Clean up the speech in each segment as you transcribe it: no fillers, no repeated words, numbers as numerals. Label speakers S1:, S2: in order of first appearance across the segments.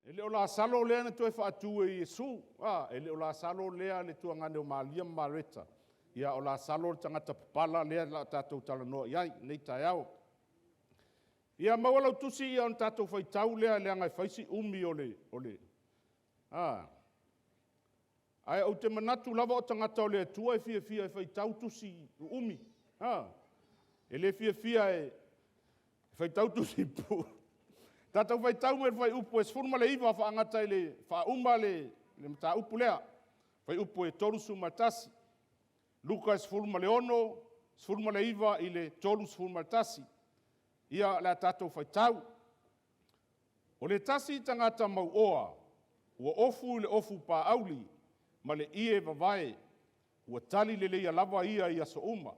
S1: Ele o la salo lea na toe whaatu e Iesu. Ele o la salo lea le tuangane o maalia mareta. Ia o la salo tangata papala lea la tātou talanoa iai, nei tai au. Ia maualau tusi ia on tātou whaitau lea lea ngai whaisi umi ole. Ai au te manatu lava o tangata o lea tua e fia e whaitau tusi umi. Ele fia e whaitau tusi pu. Tātou whaitau me whai upu e sfurma le iwa whaangata le whauma le mta upu lea. Whai upu e torusu matasi. Luka e sfurma le ono, sfurma le iwa i le torusu sfurma tasi. Ia la tātou whaitau. O le tasi tangata mau oa, ua ofu le ofu pa auli, ma le ie vavae, ua tali le leia lava ia so uma.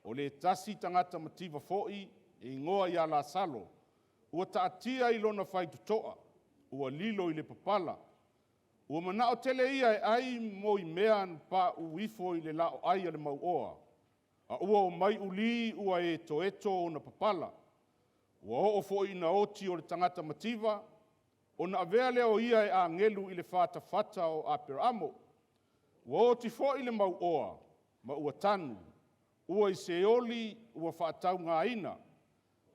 S1: O le tasi tangata mativa foi, e ngoa ia la salo, ua taatia i lona whai tutoa, ua lilo i le papala. Ua manao tele ia e ai mo i mea pa uifo i le lao ai le mau oa. A ua o mai uli ua e toeto o na papala. Ua o fo i na oti o le tangata mativa, o na avea leo ia e a ngelu i le fata o Aperamo. Ua o ti fo i le mau oa, ma ua tanu, ua i seoli ua whaatau ngā ina.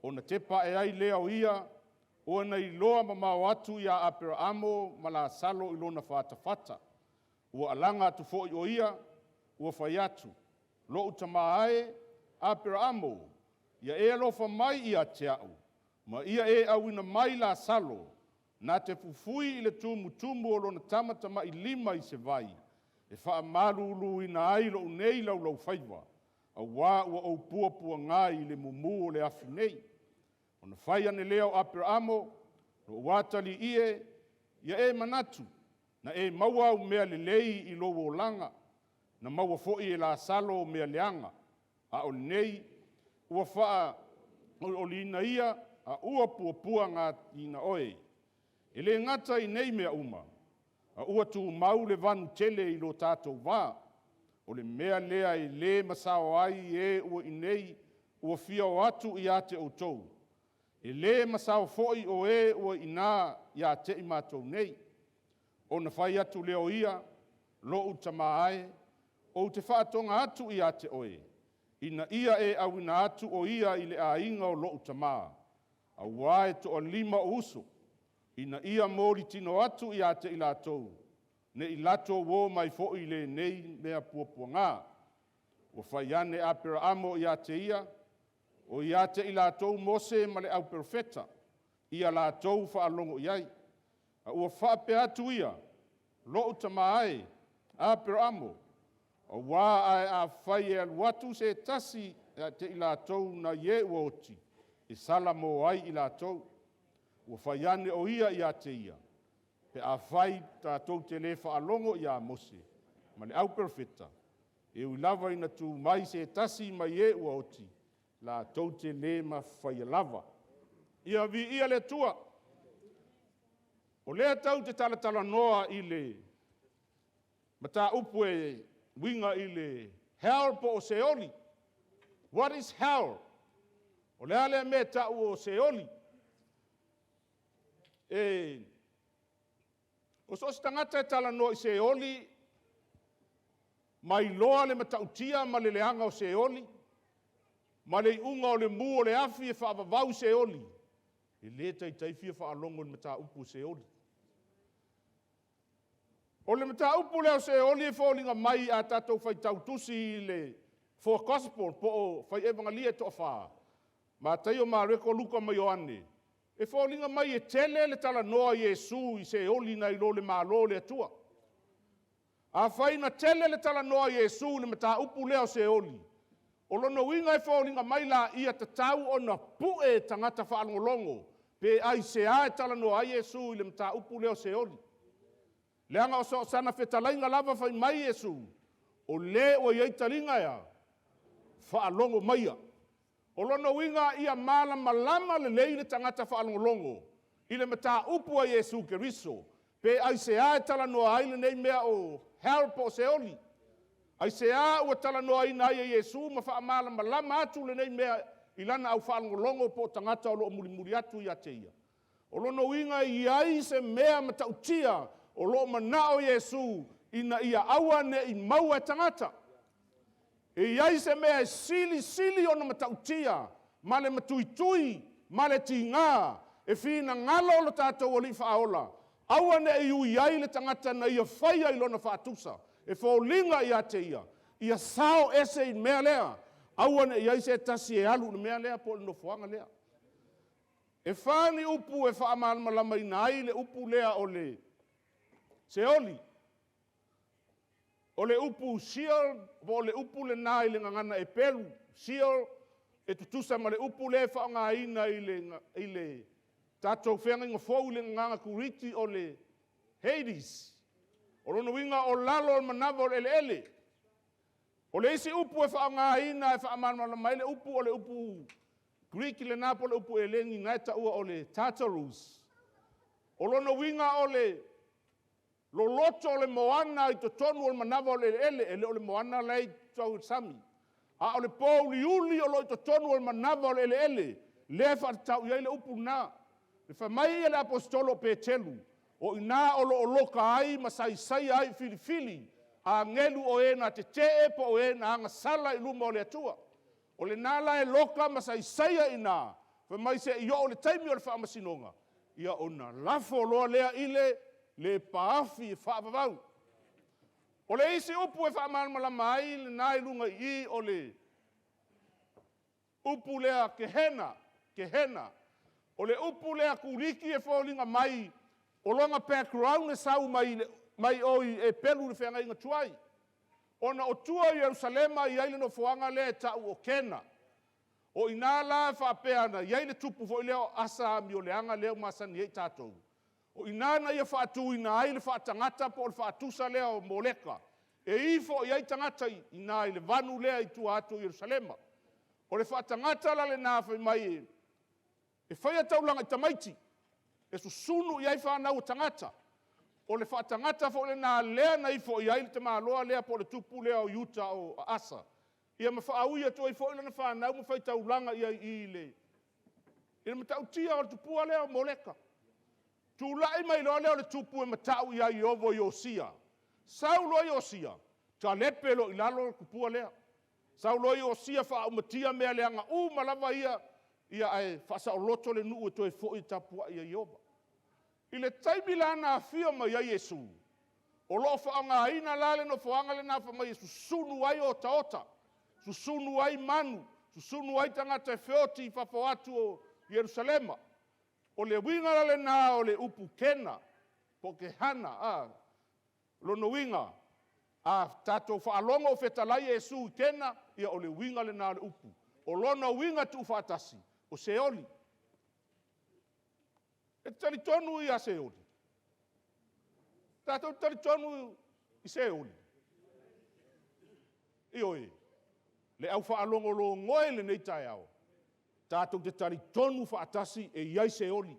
S1: O na tepa e ai leo ia, ua na i loa mamau atu ia Aperamo ma la salo i lona fata. Ua alanga atu fo i o ia, ua whai atu. Lo utamae Aperamo, ia e alofa mai ia te au, ma ia e au ina mai la salo, na te fufui i le tumu o lona tamata mai 5 i se vai, e wha marulu ina ai lo unei lau whaiwa, a wā ua au pua ngai i le mumu o le afi nei. O na whai ane leo Aperamo, lo watali ia e manatu, na e maua au mea le lei i lo o langa, na maua foi e la salo o mea leanga, a o nei, ua wha o lina ia, a ua pua ngā ina oe. E le ngata i nei mea uma, a ua tu mau le vanu tele i lo tātou wā, o le mea lea i le masao ai e ua i nei, ua fia o atu i ate o tou. E le masao foi o e ua i nā i ate i mātou nei. O na whai atu leo ia, lo utamae, o te whaatonga atu i ate oe. Ina ia e awina atu o ia i le ainga o lo utamaa. A wae to o 5 o uso. Ina ia mori tino atu i ate i latou. Ne i lato wo mai fo i le nei mea pua ngā. O whaiane Aperamo i ate ia. O i ate i latou Mose ma le au perfeta. Ia latou whaalongo iai. A ua whape atu ia. Lo utamae Aperamo. O wā ai a whai e aluatu se tasi te i lātou na ie uoti, e sala mo ai i lātou. Ua whai ane o ia i a te ia. Pe a whai tātou te le whaalongo i a Mose, ma le au perfeta. E ui lava ina tu mai se tasi ma ie uoti, lātou te le ma whai lava. Ia vi ia le tua. O lea tau te talatala noa i le, ma tā upu e winga i le hell po o seoli. What is hell? O le ale me tau o seoli. O so tangata e tala no i seoli, mai loa le matautia ma le leanga o seoli, ma le unga o le mu o le afi e whaavavau seoli. E le taifia whaalongo le mata upu seoli. O le mata upu leo se oli e fōlinga mai a tātou whai tautusi le for gospel po o whai evangalia to wha. Ma taio ma reko luka mai o ane. E fōlinga mai e tele le tala noa Iesu i se oli na i lo le malo le atua. A whai na tele le tala noa Iesu le mata upu leo se oli. O lono winga e fōlinga mai la ia tatau o na pu e tangata whaalongolongo. Pe ai se a e tala noa Iesu i le mata upu leo se oli. Leanga o so sana whetalainga lava whai mai Iesu. O le o iei taringa ia. Whaalongo maia. O lono winga ia malama le leile tangata whaalongolongo. I le mata upu a Iesu Keriso. Pe ai se a tala noa aile nei mea o hell po se oli. Ai se a ua tala noa ina ia Iesu ma wha malama atu le nei mea ilana au whaalongolongo po tangata o lo muri atu ia te ia. O lono winga iai se mea matautia o lo manao Yesu ina ia aua ne I maua tangata. E iai se mea sili ona matautia, male matuitui, male tinga, e fina ngalo lo tatou o li whaola. Aua ne iu iai le tangata na ia whaia I lona whaatusa. E whaulinga ia te ia. Ia sao ese I mea lea. Aua ne iai se tasi e alu na mea lea po no fuanga lea. E whani upu e whaamalama ina ai le upu lea o le seoli. O le upu siol, o le upu le nai le ngangana e pelu. Siol e tutusa ma le upu le whaanga ina I le tatou whenga inga fau le nganga kuriti o le Hades. O lono winga o lalo o manava o le ele. O le isi upu e whaanga ina e whaamalama le upu o le upu Greek le napo le upu elengi ngai taua o le Tartarus. O lono winga o le lo loto o le moana I to tonu o le manava o le ele o le moana lei tau sami. A o le pōuli uli o lo I to tonu o le manava o le ele. Le whaatau iai le upu nā. Le whamai e le apostolo Petelu. O ina o lo loka ai masai ai filifili. A ngelu o e na te te po o e na anga sala I luma o le atua. O le nala e loka masaisaia ina. Whamai se I o le taimi o le whaamasinonga. Ia o na lafo loa lea ile le paafi e whaavavau. O le isi upu e whaamalama ai le nai lunga I o le upu lea kehena. O le upu lea kuriki e whaulinga mai. O longa background e sau mai oi e pelu le whenga inga tuai. Ona o tua Yerusalema I aile no fuanga le tau o kena. O ina la whapeana, I aile tupu fo leo asa mi o leanga leo masani ei tātou. O ina na ia whaatu ina aile whaatangata po le whaatusa leo moleka. E ifo I ai tangata ina aile vanu lea I tua atu Yerusalema. O le whaatangata la le nāwhai mai e whaia taulanga I tamaiti. E susunu I ai whanau tangata. O le whaatangata fo le nā lea na ifo I aile te māloa lea po le tupu lea o Utah o Asa. Ia ma whaauia tu I fo ilana whanau ma whai taulanga I le. Ia ma tautia o le tupua lea o moleka. Tu lai mai loa lea o le tupu e matau I ovo Iosia. Saulo Iosia. Ta lepe lo I lalo kupua lea. Saulo Iosia whaumatia mea leanga malava ia ai whasa o loto le nuu e toi fo I tapua I Iova. I le taimi lana fia mai a Yesu. O lo whaanga ina lale no whaanga le na mai susunu ai o taota. Susunu ai manu. Susunu ai tangata e whioti I whawhatu o Yerusalema. O le winga lale na o le upu kena. Po ke hana. Lono winga. Tato whaalonga o whetalai Yesu kena. Ia o le winga le na o le upu. O lono winga tu whaatasi. O seoli. E tari tonu I a seoli. Tātou tari tonu I seoli. Ioi. Le au whaalongo lo ngoe le nei tai au. Tātou te tari tonu whaatasi e iai seoli.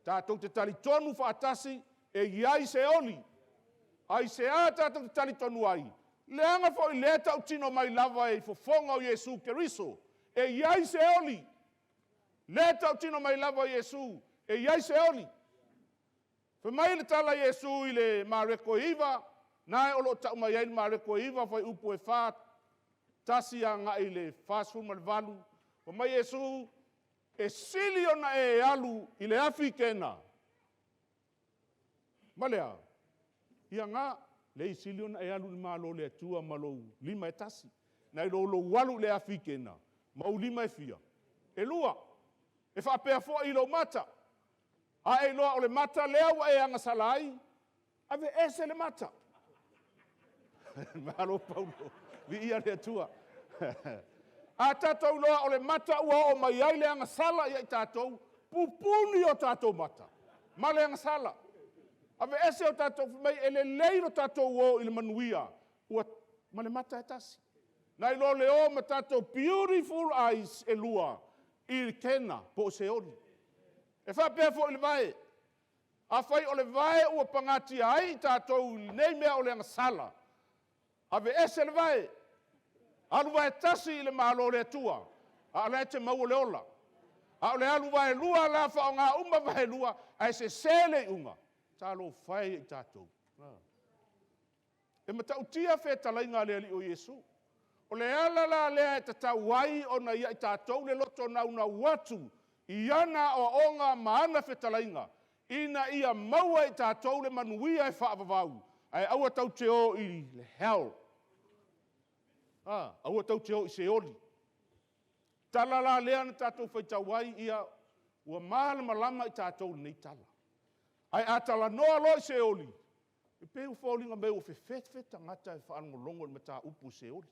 S1: Tātou te tari tonu whaatasi e iai seoli. Ai se a tātou te tari tonu ai. Le anga fo I le tau tino mai lava e fofonga o Yesu Keriso. E iai seoli. Le tau tino mai lava o Yesu. E iai seoli. Whamai le tala Yesu I le mareko iwa. Nai olo tau mai ai le mareko iwa. Whai upu e whaat. Tasi a nga I le whāsfu malvalu. Whamai Yesu e sili ona e alu I le afi kena. Malea. Ia nga le sili ona e alu I malo le atua malo lima e tasi. Nai lo walu le afi kena. Mau lima e fia. E lua. E whapea fo I lo mata. A e loa o le mata lea wa e anga salai. Ave ese le mata. Malo Paulo. Vi ia le atua. A tatou loa o le mata ua o mai ai le anga sala I tatou. Pupuni o tatou mata. Ma le anga sala. Ave ese o tatou mai ele leiro tatou o I le manuia. Ua ma le mata e tasi. Nai lo le o ma tatou beautiful eyes e lua. I kena po se ori. E whapea fo I le vai. A whai o le vai ua pangati ai tātou nei mea o le anga sala. Ave ese le vai. Alu vai tasi I le malo le atua. A le te mau le ola. A o le alu vai lua la fa o ngā uma vai lua, ai se sele unga. Tā lo whai i tātou. E mata utia whē talai ngā lea li o Yesu. O le ala la lea e tatau wai o na ia i tātou le loto na watu. I ana o onga maana whē talai ngā. Ina ia maua i tātou le manuia e whaavavau. Ai aua tau te o i le hell. Aua tau te o i se oli. Tala la lea na tātou whaitau wai ia ua māla malama i tātou nei tala. Ai atala noa lo i se oli. E peu whaulinga me o whewhetwe tangata e whaanongolongo i mata upu se oli.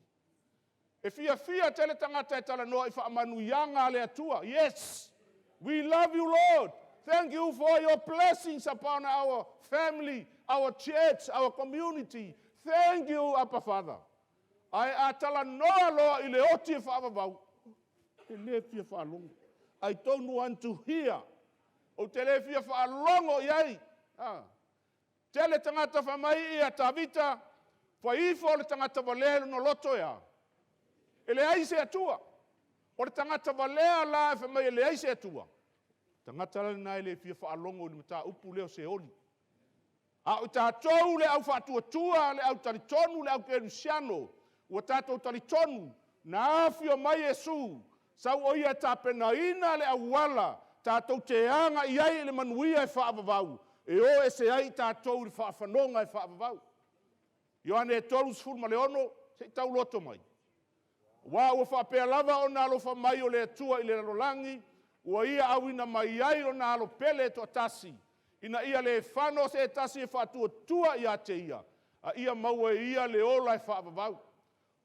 S1: E fia tele tangata e tala noa i whaamanu ianga le atua. Yes, we love you, Lord. Thank you for your blessings upon our family, our church, our community. Thank you, Abba Father. Ai atala noa loa i le oti e whaavavau. E le fia whaalongo. I don't want to hear. O te le fia whaalongo iai. Tele tangata whamai ia tawita, whaifo le tangata walea no loto ia. E le aise atua. O le tangata walea la e whamai e le aise atua. Tangata la nai le fia whaalongo ni mata upu leo se oli. A o tātou le au whaatuatua, le au taritonu, le au kerusiano. Ua tātou taritonu, na awhio mai Yesu. Sau o ia tāpena ina le au wala, tātou te anga iai le manuia e whaavavau. E o e se ai tātou i whaafanonga e whaavavau. Ioane e tolu sfuru ma leono, se tau loto mai. Wa ua whaapea lava o nā lofa mai o le atua i le ralolangi, ua ia awina mai ai o nā lo pele Tutoatasi. Ina ia le whano se tasi e whaatua tua ia te ia. A ia maua ia le ola e whaavavau.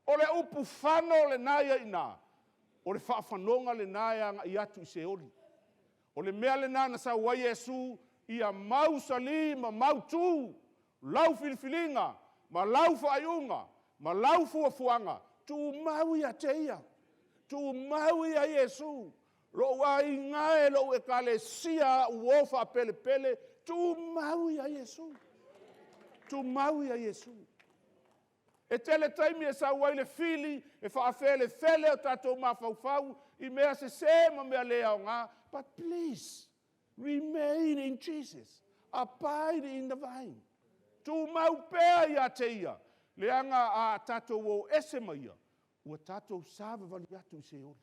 S1: O le upu whano le naia ina. O le whaafanonga le naia i atu i se oli. O le mea le nana sa wa Yesu, ia mau sali, ma mau tu, lau filifilinga, ma lau whaaiunga, ma lau fuafuanga, tu mau ia te ia, tu mau ia Yesu, lo a ingae lo e kale sia uofa pele pele, tu mau ia Yesu, tu mau ia Yesu. E tele taimi e sa wai le fili, e whaafele fele o tatou mawhauwhau, i mea se ma mea lea o ngā, but please, remain in Jesus. Abide in the vine. Tu mau pēa ia te ia. Leanga a tātou o ese maia. Ua tātou sāwe vali atu i se ori.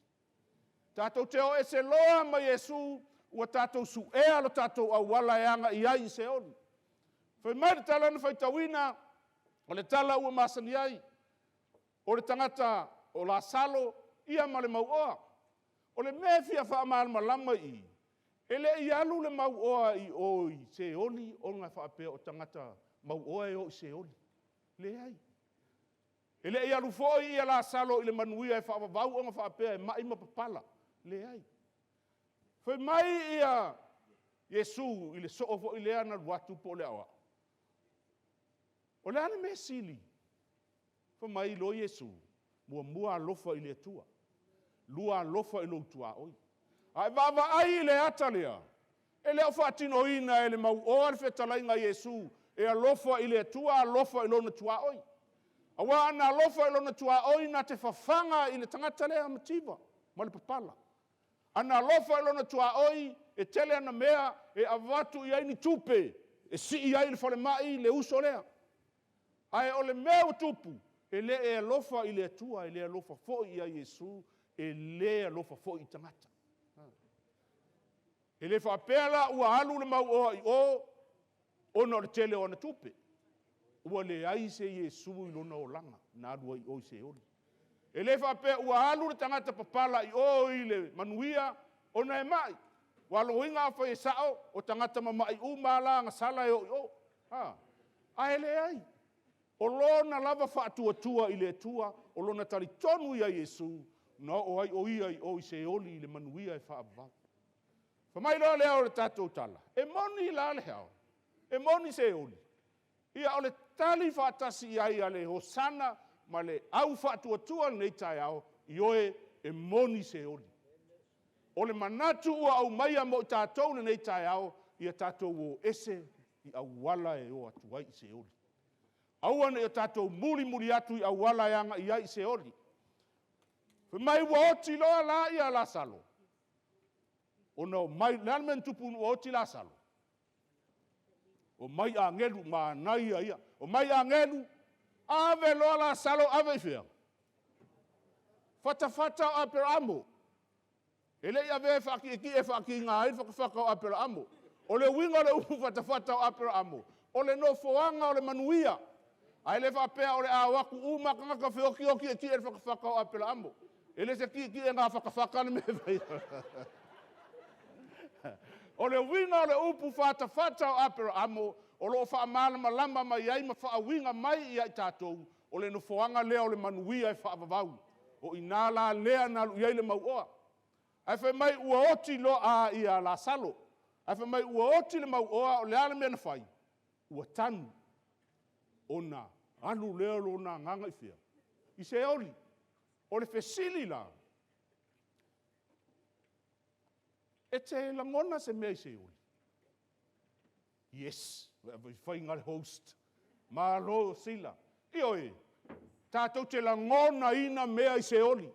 S1: Tātou te o ese loa ma Yesu. Ua tātou su ea lo tātou au wala eanga i ai i se ori. Whai mai te tala na whaitawina. O le tala ua masani ai. O le tangata o la salo. Ia ma le mau oa. O le mewhia wha amalama lama i. Ele i alu le mau oa i oi se oli o ngā whaapea o tangata mau oa e o i se oli. Le ai. Ele i alu foi i ala salo i le manuia e whaavavau o ngā whaapea e maima papala. Le ai. Whai mai ia Yesu i le soofo i le ana watu po le awa. O le ane me sili. Whai mai lo Yesu. Mua alofa i le atua. Lua alofa i lo tua oi. Ai vava ai le atalea. E leo whaatino ina e le mau oa le whetalainga Yesu. E alofa i le atua, alofa i lona tua oi. Awa ana alofa i lona tua oi na te whawhanga i le tangata lea mativa. Ma le papala. Ana alofa i lona tua oi, e tele ana mea, e avatu i aini tupe. E si i ai le whale mai, le uso lea. Ai o le mea o tupu. E le e alofa i le atua, e le alofa fo i a Yesu. E le alofa fo i tangata. E le whaapela ua alu le mau oa i o na le tele o na tupe. Ua le ai se Yesu i lona o langa, na adua i o i se oli. E le whaapela ua alu le tangata papala i o i le manuia o na e mai. Wa lo inga a whai sao o tangata mamai umala nga sala e o i o. A ele ai. O lona lava whaatuatua i le tua, o lona taritonu i a Yesu, na o ai o ia i o i se oli i le manuia e whaavavau. Whamai loa lea o le tātou tala. E moni la le hao. E moni se oli. Ia o le tali whaatasi i ai a le Hosanna, ma le au whaatuatua nei tai au, i oe e moni se oli. O le manatu ua au maia mo tātou nei tai au, ia tātou o ese i au wala e o atuai i se oli. Auane e tātou muri atu i au wala e anga i ai se oli. Whamai ua oti loa la ia la salo. Ona o mai, leana men tupu o ti la salo. O mai a ngelu ma nai ia. O mai a ngelu, ave loa la salo ave fea. Fata o apera amo. Ele ia ve whaki e whaki ngā i whakawhaka o apera amo. O le winga le upu fata o apera amo. O le no foanga o le manuia. Ai le whapea o le awaku umaka ka whioki e ki e whakawhaka o apera amo. Ele se ki e ngā whakawhaka le me vai. O le winga o le upu fata o apera amo. O lo whaamana malama mai ai ma whaawinga mai i ai tātou. O le no foanga lea o le manuia e whaavavau. O ina la lea na iai le mauoa. Ai whai mai ua oti lo a ia la salo. Ai whai mai ua oti le mauoa o le ala mea na whai. Ua tanu. Ona anu lea lo na nganga i whia. I se oli. O le whesili la. E te langona se mea i se oli. Yes. Whai ngale host. Ma lo sila. I oi. Tātou te langona ina mea i se oli.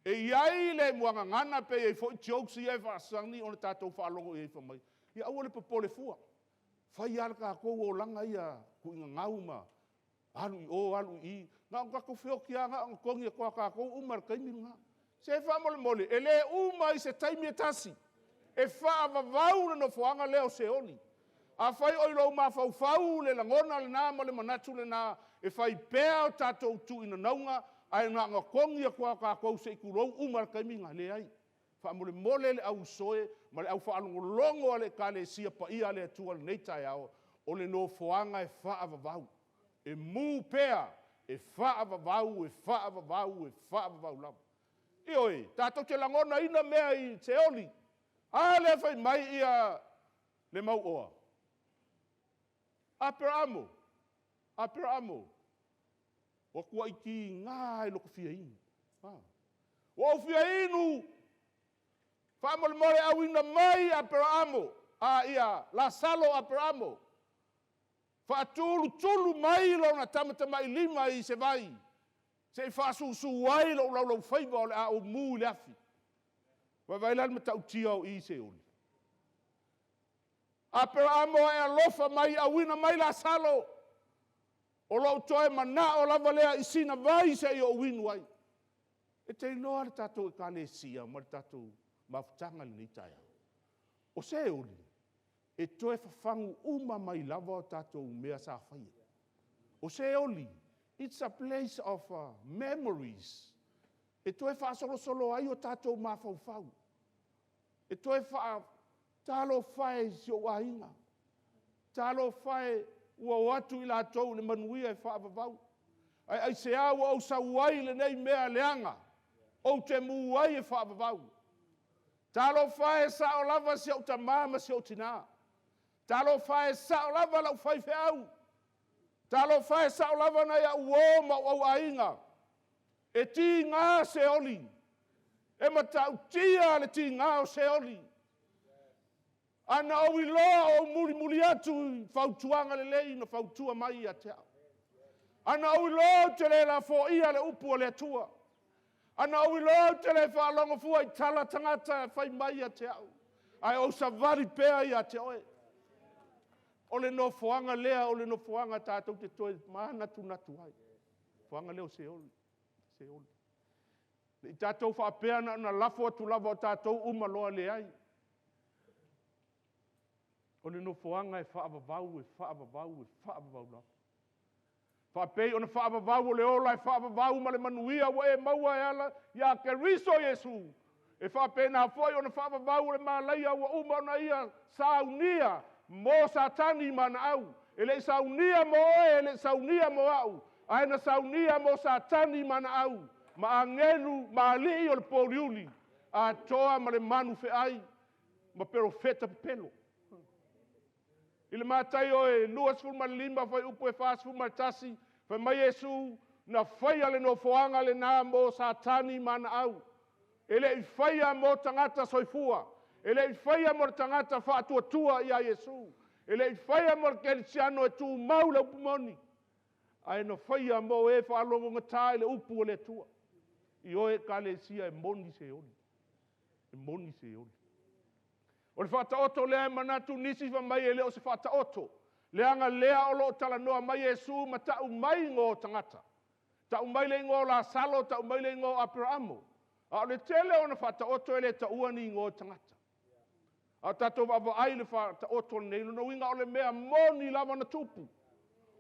S1: E iai le muanga ngana pe e fo jokes i e whaasangi o le tātou whaalongo i e whamai. I aua le papole fua. Whai alka kou o langa ia ku inga ngauma. Alu i o, alu i. Ngā kako whio ki anga ang kongi a kua kako umar kaimiru ngā. Se e wha mole. E le uma i se taimi e tasi. E wha vavau no whaanga leo se oli. A whai oi lau ma whau le langona le nā ma le manatu le nā. E whai pēa o tātou tu ina naunga. Ai ngā kongi a kua kako se i kurou umar kaimiru ngā le ai. Wha mole le au soe. Ma le au whaalongo longo ale ka le sia pa ia le atua le neitai ao. O le no whaanga e wha vavau. E mū pēa. E wha vavau, e wha vavau, e wha vavau lau. I oi, tātou te langona ina mea i te oli. A le whai mai ia le mau oa. Apera amo. O kua i ki ngā e loko fia inu. O au fia inu. Wha mole au ina mai apera amo. A ia, la salo apera amo. Wha tulu mai lo na tamata mai lima i se vai. Se i wha su wai lo lau whaiva o le a o mū le afi. Wa vailan ma tau tia o i se oli. Apera amo e alofa mai a wina mai la salo. O lau toe mana o lava lea i sina vai se i o winu ai. E te inoa le tatou e ka le sia, ma le tatou mafutanga le neitai. O se oli. E toe whafangu uma mai lava o tātou mea sa whaia. O se oli, it's a place of memories. E toe whaasolo ai o tātou mawhau. E toe talo whae si o wahinga. Talo whae ua watu i la tau le manuia e whaavavau. Ai se awa au sa uai le nei mea leanga. O te mu ai e whaavavau. Talo whae sa o lava si o ta mama si o tina. Talo whae sa o lava lau whai whiau. Talo whae sa o lava na ia uo ma au ainga. E ti ngā se oli. E matau tia le ti ngā o se oli. Ana o iloa o muri atu whautuanga le lei no whautua mai a te au. Ana o iloa te le la fo ia le upu o le atua. Ana o iloa te le whaalongo fua i tala tangata whai mai a te au. Ai o sa vari pēa i a te oe. O le no foanga lea, o le no foanga tātou te toe maa natu ai. Foanga leo se oli. I tātou whaapea na lafo atu lava o tātou umaloa le ai. O le no foanga e whaavavau lau. Whaapei o na whaavavau o le ola e whaavavau ma le manuia wa e maua e ala ia ke riso Yesu. E whaapei na foi o na whaavavau o le malaia wa uma na ia saunia mo satani mana au. Ele saunia mo ele saunia mo au. Ai na saunia mo satani mana au. Ma angelu ma ali o le poliuli. A toa ma le manu fe ai. Ma profeta pelo. Ile matai o e luas fulma lima fai upo e fas fulma tasi. Fai mai Yesu na fai le no foanga le na mo satani mana au. Ele I fai mo tangata soifua. Ele I fai mo tangata fa tua ia Yesu. Ele I fai mo kelsiano e tu maula upumoni. Ai no fai mo e fa longo ngatai le upu le tua. I o e kale sia e moni se oli. O le whataoto lea manatu nisi wa mai e leo se whataoto. Leanga lea o lo tala noa mai Yesu ma tau mai ngō tangata. Tau mai le ngō la salo, tau mai le ngō Abrahamo. A le tele o na whataoto e le tauani ngō tangata. A tatou wa ai le whataoto nei no winga o le mea moni lava na tupu.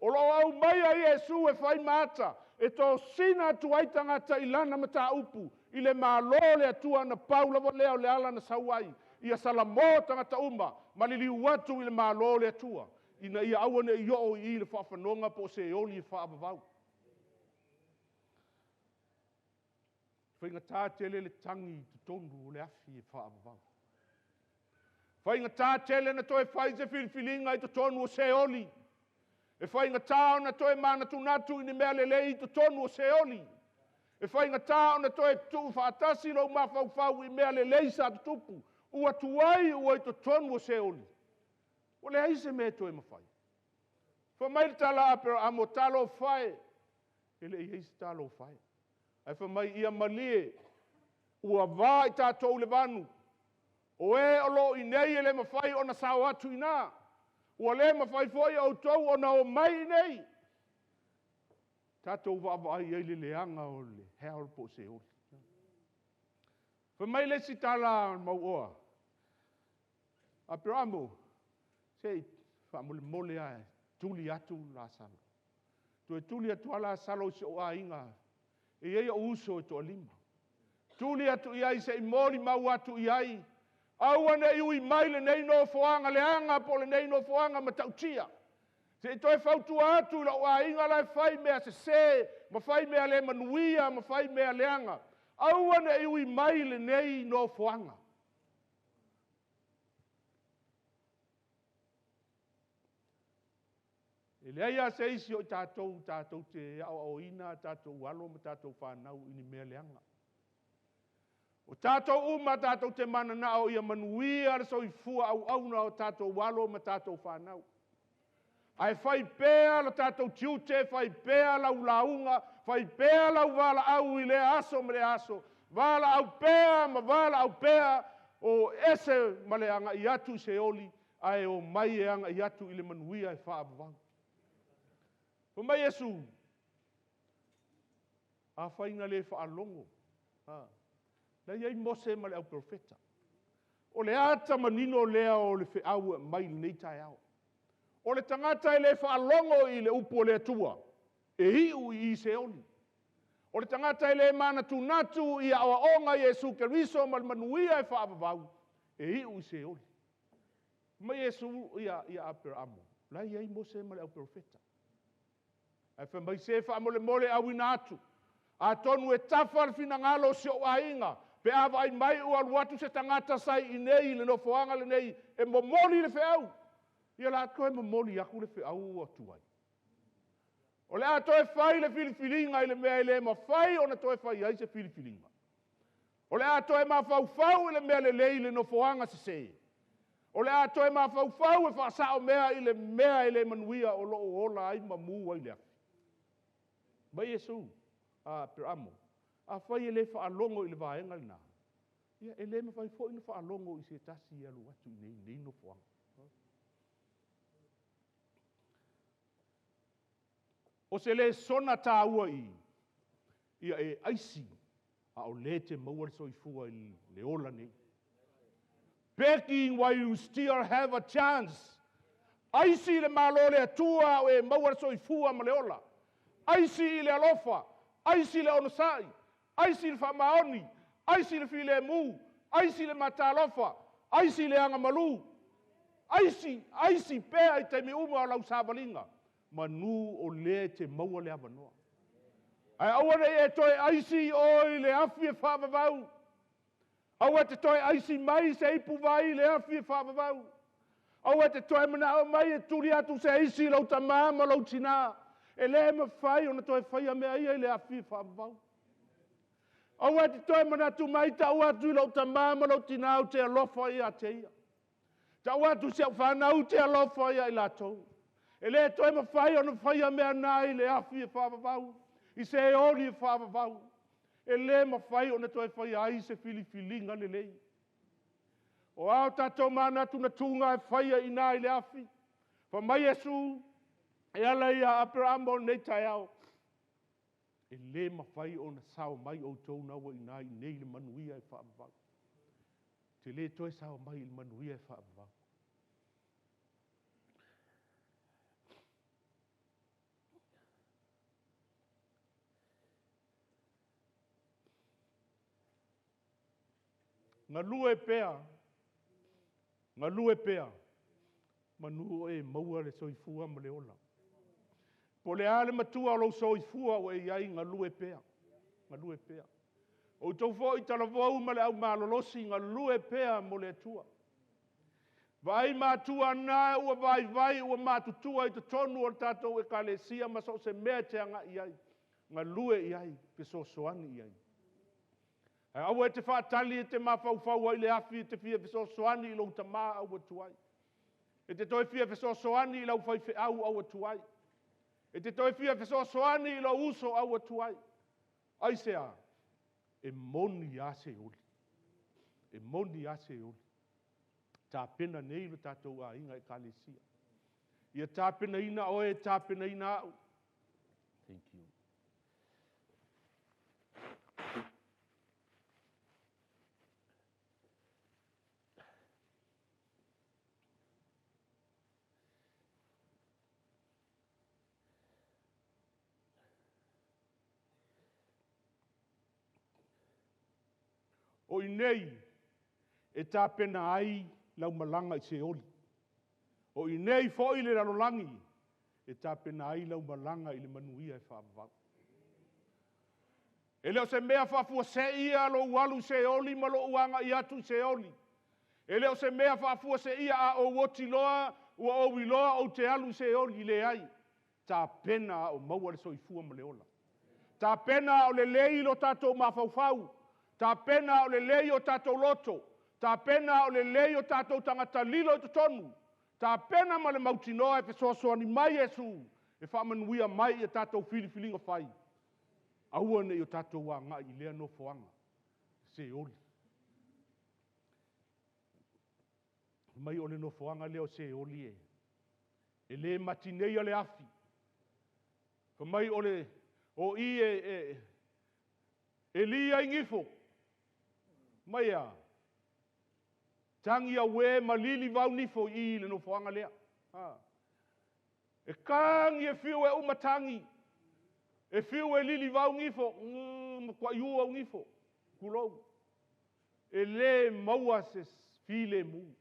S1: O lo au mai a Yesu e whai mata. E tō sina tu ai tangata i lana mata upu. I le mālo le atua na pau lava leo le ala na sawai. Ia salamo tangata uma. Malili watu i le mālo le atua. Ina ia awane i o i le whawhanonga po se oli i whaabavau. Whainga tā tele le tangi tu tonu le afi i whaabavau. Whainga tā tele na toi whai se whiliwhilinga i tu tonu o se oli. E whainga tā na toi mana tu natu i ni mea lelei i tu tonu o se oli. E whainga tā na toi tu whaatasi lau mawhau i mea lelei sa tu tupu. Ua tuai ua i tu tonu o se oli. O le haise me toi mawhai. Wha mai tala apera amo talo whae. Ele i heisi talo whae. Ai wha mai ia malie. Ua wā i tātou le vanu. O e olo i nei e le mawhai o na sao atu i nā. Ua le mawhai foi au tau o na o mai nei. Tātou wā ai e le leanga o le hea po se ori. Wha mai le si tala mau oa. Apera amo. Sei, wha mole ai, tuli atu la salo. Tue tuli atu ala salo se o a inga. E ia uso e toa lima. Tuli atu iai se i mori mau atu iai. Aua ne iui maile nei no foanga le anga po le nei no foanga ma tautia. Se i toi fautu atu la o a inga lai fai mea se, ma fai mea le manuia, ma fai mea le anga. Aua ne iui maile nei no foanga. E lea ia se isi o tātou te au ina, tātou walo, ma tātou whanau ini mea leanga. O tātou uma, tātou te mana na o ia manuia, so i fua au na o tātou walo, ma tātou whanau. Ai whai pēa la tātou tiute, whai pēa la ulaunga, whai pēa la wala au i le aso ma le aso. Wala au pēa, ma wala au pēa, o ese ma le anga i atu se oli, ai o mai e anga i atu i le manuia e whaabawang. O mai Yesu, a whainga le whaalongo. Na iei mose ma le au profeta. O le ata manino lea o le whiau mai nei tai au. O le tangata i le whaalongo i le upo le atua. E hiu i se oni. O le tangata i le mana tu natu i awa onga Yesu Keriso ma le manuia e whaabavau. E hiu i se oni. Mai Yesu ia apera amo. La iei mose ma le au profeta. Ai wha mai se wha mole au ina atu. A tonu e tawhar fina ngalo si o ainga. Pe awa ai mai ua luatu se tangata sai i nei le no foanga le nei. E momoli le whiau. Ia la koe momoli aku le whiau o tuai. O le a toe whai le filifilinga i le mea i le ma whai o na toe whai ai se filifilinga. O le a toe ma whau i le mea le lei le no foanga se se. O le a toe ma whau e whaasao mea i le manuia o lo o ola ai ma mua i le aku. Mai Yesu, per amo, a whai e le whaalongo i le vaenga le nā. Ia, e le ma whai fo ina whaalongo i se tasi i alu atu nei no whanga. O se le sona tā ua ia e aisi, a o le te maua so i fua i le ola nei. Begging while you still have a chance. Aisi le malo le atua o e maua so i fua ma le ola. Aisi le alofa, aisi le onosai, aisi le whamaoni, aisi le file mu, aisi le matalofa, aisi le angamalu, aisi pēa i te me uma o lau sāwalinga, manu o le te maua le avanoa. Ai awane e toi aisi oi le afi e whaavavau, awa te toi aisi mai se ipu vai le afi e whaavavau, awa te toi mana o mai e turi atu se aisi lau tamama lau tina, e le ma fai ona toi fai a mea ia i le afi whaavavau. Aua te toi manatu mai ta ua tu lau ta mama lau tinau te alofa i a te ia. Ta ua tu se whanau te alofa i a i latou. E le toi ma fai ona fai a mea nai le afi whaavavau. I se e ori whaavavau. E le ma fai ona toi fai ai se filifilinga le lei. O au tātou mana tuna tunga e whaia ina i le afi. Fa mai Yesu, e ala ia Abraham o nei tai au. E le mawhai o na sao mai o tau nawa ina i nei le manuia e whaamavau. Te le toi sao mai le manuia e whaamavau. Ngā lue pēa, manu e maua le soifua ma le ola. Po le ale matua o lau soifua o e iai ngā lue pēa. O tau fo i tala vau ma le au malolosi ngā lue pēa mo le atua. Vai mātua nā ua vai ua mātutua i te tonu o tātou e ka le sia ma so se mea te anga iai. Ngā lue iai, pe so soani iai. Au e te whaatali e te mawhauwhau ai le afi e te fia fiso soani i lau tamā au atuai. E te toi fia fiso soani i lau whaife au atuai. E te toi fia fiso soani i lau uso au atuai. Aisea, e moni ase oli. Tā pena nei lo tātou a inga e kālesia. Ia tā pena ina oe, tā pena ina au. Thank you. O i nei, e tā pena ai lau malanga i se oli. O i nei fo i le ralolangi, e tā pena ai lau malanga i le manuia e whaamavau. E leo se mea whaafua se ia lo ualu se oli ma lo uanga i atu se oli. E leo se mea whaafua se ia a o woti loa, ua o wiloa o te alu se oli le ai. Tā pena o maua le soifua ma le ola. Tā pena o le lei lo tātou mawhauwhau. Tā pena o le lei o tātou loto. Tā pena o le lei o tātou tangata lilo i te tonu. Tā pena ma le mautinoa e pesoasoani mai Yesu. E whaamanuia mai i tātou filifilinga whai. Aua ne i o tātou wanga i lea no foanga. Se oli. Mai o le no foanga leo se oli e. E le matinei a le afi. Mai o le o i e lia ingifo. Mai a. Tangi a we malili vau nifo i le no foanga lea. E kangi e fiu e umatangi. E fiu e lili vau ngifo. Kwa iua ngifo. Kulou. E le maua se file mu.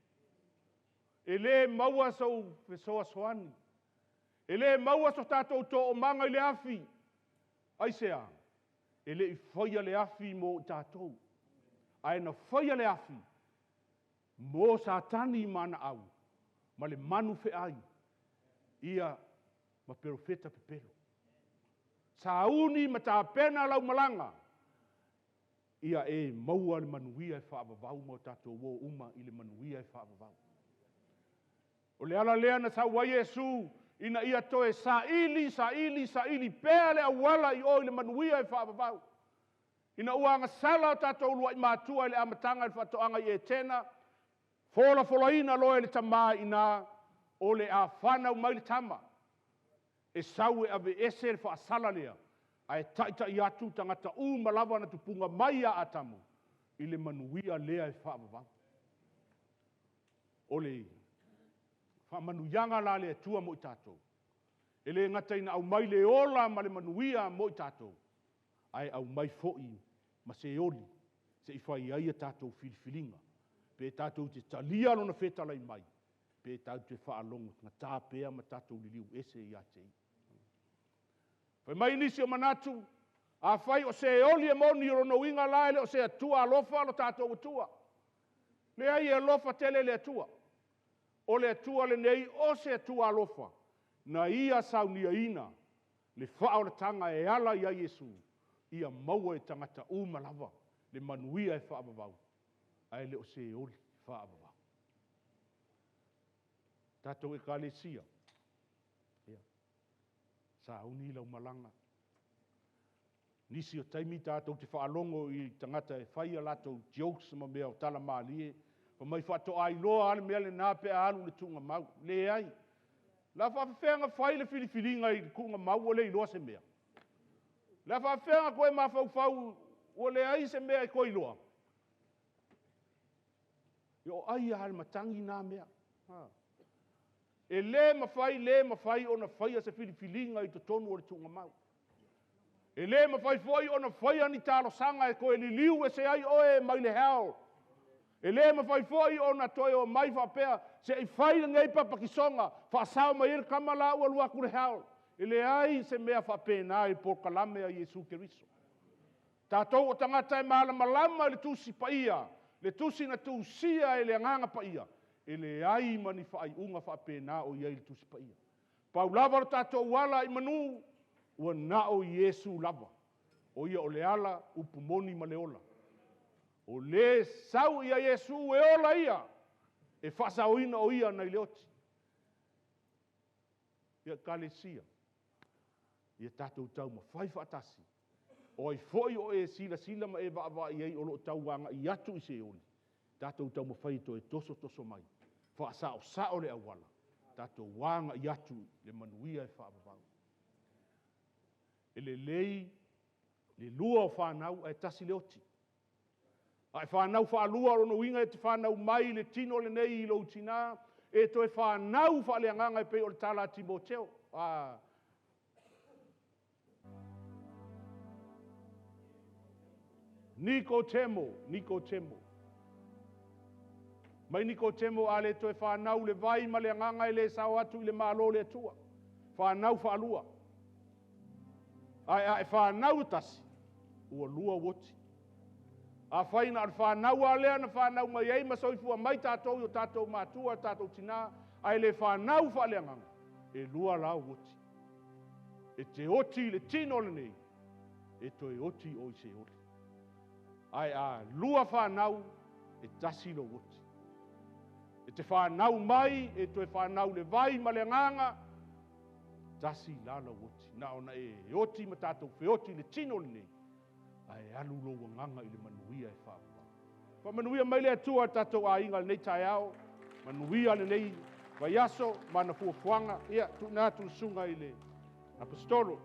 S1: E le maua sau fesoa soani. E le maua so tātou to o manga i le afi. Aisea. E le i whaia le afi mo tātou. Ai na whaia le afi. Mo satani mana au. Ma le manu fe ai. Ia ma perofeta pepelo. Sauni ma tā pena lau malanga. Ia e maua le manuia e whaavavau mo tātou wo uma i le manuia e whaavavau. O le ala lea na sau wai Yesu. Ina ia toe saili pea le awala i o le manuia e whaavavau. Ina uanga sala o tātou lua i mātua i le amatanga i whatoanga i e tena. Fola ina loe le tamā ina o le a whanau mai le tama. E sau e ave ese le whaasala lea. A e taita i atu tangata malava na tupunga mai a atamu. I le manuia lea e whaavavau. O le whaamanuianga la le atua mo i tātou. E le ngata ina au mai le ola ma le manuia mo i tātou. Ai au mai fo'i ma se oli. Se i whai ai a tātou filifilinga. Pe tātou te talia lona whetalai mai. Pe tātou te whaalonga. Ngā tāpea ma tātou liliu ese i atei. Whai mai nisi o manatu. A whai o se oli e moni rono inga laele o se atua alofa lo tātou atua. Le ai e alofa tele le atua. O le atua le nei o se atua alofa. Na ia saunia ina. Le whao le tanga e ala ia Yesu. Ia maua e tangata malava. Le manuia e whaavavau. Ai le o se oli whaavavau. Tātou e kālesia. Sa uni lau malanga. Nisi o taimi tātou te whaalongo i tangata e whaia latou jokes ma mea o tala maalie. Pa mai whatoa i loa ale mea le nā pe alu le tunga mau. Le ai. La whawhenga whai le whiliwhilinga i kunga mau o le i loa se mea. La whawhenga koe ma whau o le ai se mea i koe i loa. Yo ai a matangi nā mea. E le mawhai o na whai a se whiliwhilinga i to tonu o le tunga mau. E le mawhai foi o na whai ani tālo sanga e koe li liu e se ai oe mai le hao. E le mawhai foi o na toi o mai whapea se i whai ngei papakisonga whaasao mai ere kamala ua lua kure hao. E le ai se mea whapena i por kalame a Yesu Keriso. Tātou o tangata e malama le tusi pa ia. Le tusi na tusia e le anganga pa ia. E le ai mani whai unga whapena o iei le tusi pa ia. Pau lava tātou wala i manu ua na o Yesu lava. O ia o le ala upumoni ma le ola. O le sau ia Yesu e ola ia. E whasaoina o ia nei leoti. Ia kalesia. Ia tātou tau ma whai whaatasi. O ai foi o e sila ma e wa i ei o lo tau wanga i atu i se oli. Tātou tau ma whai to e toso mai. Whaasao sao le awala. Tātou wanga i atu le manuia e whaababau. E le lei, le lua o whanau e tasi leoti. Ai whanau whaalua rono winga e te whanau mai le tino le nei i lo tina. E to e whanau whaaleanganga e pe o le tala Timoteo. Nicotemo. Mai Nicotemo ale to e whanau le vai ma le anganga e le sao atu i le malo le atua. Whanau whaalua. Ai whanau tasi. Ua lua woti. A whaina al whanau alea na whanau mai ei masoifua mai tātou o tātou mātua, tātou tina. Ai le whanau whaaleanganga. E lua lau woti. E te oti le tino le nei. E to e oti o i se oti. Ai a lua whanau e tasi lo woti. E te whanau mai, e to e whanau le vai ma le nganga. Tasi lala woti. Na ona e oti ma tātou fe oti le tino le nei. Ai alu lo nganga i le manuia e whaapa. Pa manuia mai le atua tātou a inga le nei tai ao. Manuia le nei vai aso, mana fuafuanga. Ia, tu nā tu sunga i le apostolo.